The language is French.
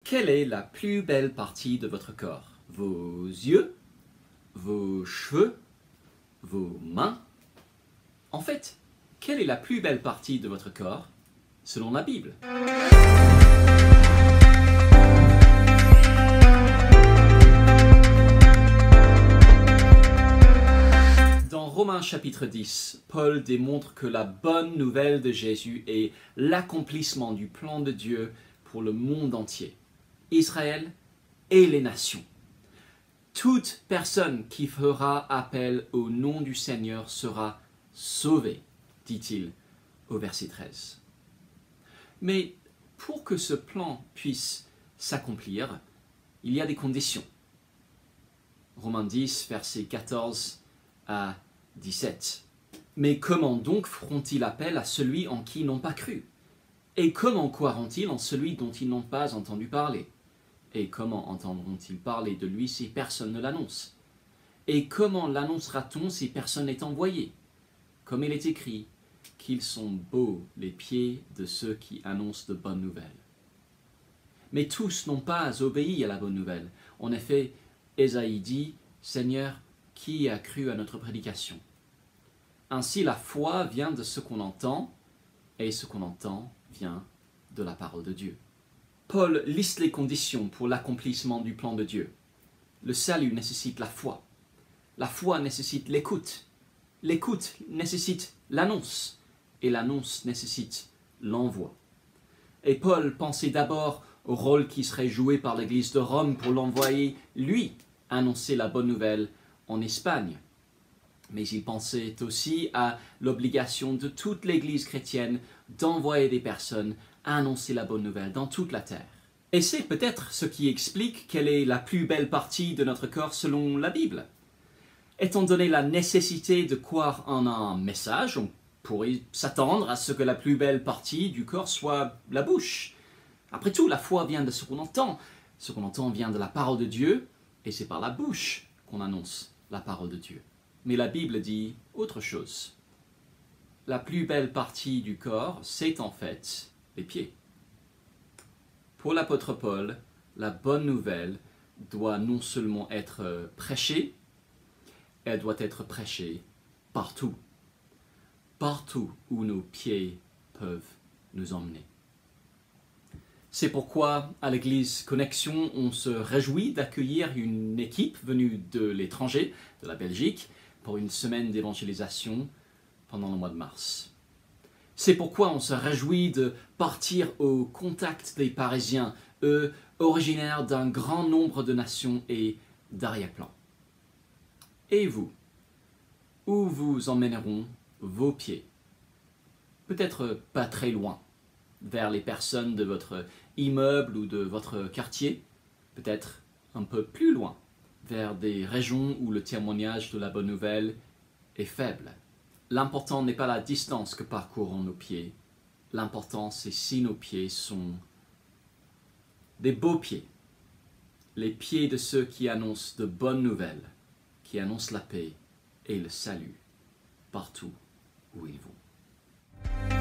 Quelle est la plus belle partie de votre corps? Vos yeux? Vos cheveux? Vos mains? En fait, quelle est la plus belle partie de votre corps selon la Bible? Dans Romains chapitre 10, Paul démontre que la bonne nouvelle de Jésus est l'accomplissement du plan de Dieu pour le monde entier, Israël et les nations. Toute personne qui fera appel au nom du Seigneur sera sauvée, dit-il au verset 13. Mais pour que ce plan puisse s'accomplir, il y a des conditions. Romains 10, versets 14 à 17. Mais comment donc feront-ils appel à celui en qui ils n'ont pas cru? Et comment croiront-ils en celui dont ils n'ont pas entendu parler? Et comment entendront-ils parler de lui si personne ne l'annonce? Et comment l'annoncera-t-on si personne n'est envoyé? Comme il est écrit, qu'ils sont beaux les pieds de ceux qui annoncent de bonnes nouvelles. Mais tous n'ont pas obéi à la bonne nouvelle. En effet, Ésaïe dit, « Seigneur, qui a cru à notre prédication ?» Ainsi la foi vient de ce qu'on entend, et ce qu'on entend vient de la parole de Dieu. Paul liste les conditions pour l'accomplissement du plan de Dieu. Le salut nécessite la foi. La foi nécessite l'écoute. L'écoute nécessite l'annonce. Et l'annonce nécessite l'envoi. Et Paul pensait d'abord au rôle qui serait joué par l'Église de Rome pour l'envoyer, lui, annoncer la bonne nouvelle en Espagne. Mais il pensait aussi à l'obligation de toute l'Église chrétienne d'envoyer des personnes à annoncer la bonne nouvelle dans toute la terre. Et c'est peut-être ce qui explique quelle est la plus belle partie de notre corps selon la Bible. Étant donné la nécessité de croire en un message, on pourrait s'attendre à ce que la plus belle partie du corps soit la bouche. Après tout, la foi vient de ce qu'on entend. Ce qu'on entend vient de la parole de Dieu, et c'est par la bouche qu'on annonce la parole de Dieu. Mais la Bible dit autre chose. La plus belle partie du corps, c'est en fait les pieds. Pour l'apôtre Paul, la bonne nouvelle doit non seulement être prêchée, elle doit être prêchée partout. Partout où nos pieds peuvent nous emmener. C'est pourquoi, à l'église Connexion, on se réjouit d'accueillir une équipe venue de l'étranger, de la Belgique, pour une semaine d'évangélisation pendant le mois de mars. C'est pourquoi on se réjouit de partir au contact des Parisiens, eux originaires d'un grand nombre de nations et d'arrière-plans. Et vous, où vous emmèneront vos pieds? Peut-être pas très loin, vers les personnes de votre immeuble ou de votre quartier, peut-être un peu plus loin, vers des régions où le témoignage de la bonne nouvelle est faible. L'important n'est pas la distance que parcourent nos pieds, l'important c'est si nos pieds sont des beaux pieds, les pieds de ceux qui annoncent de bonnes nouvelles, qui annoncent la paix et le salut partout où ils vont.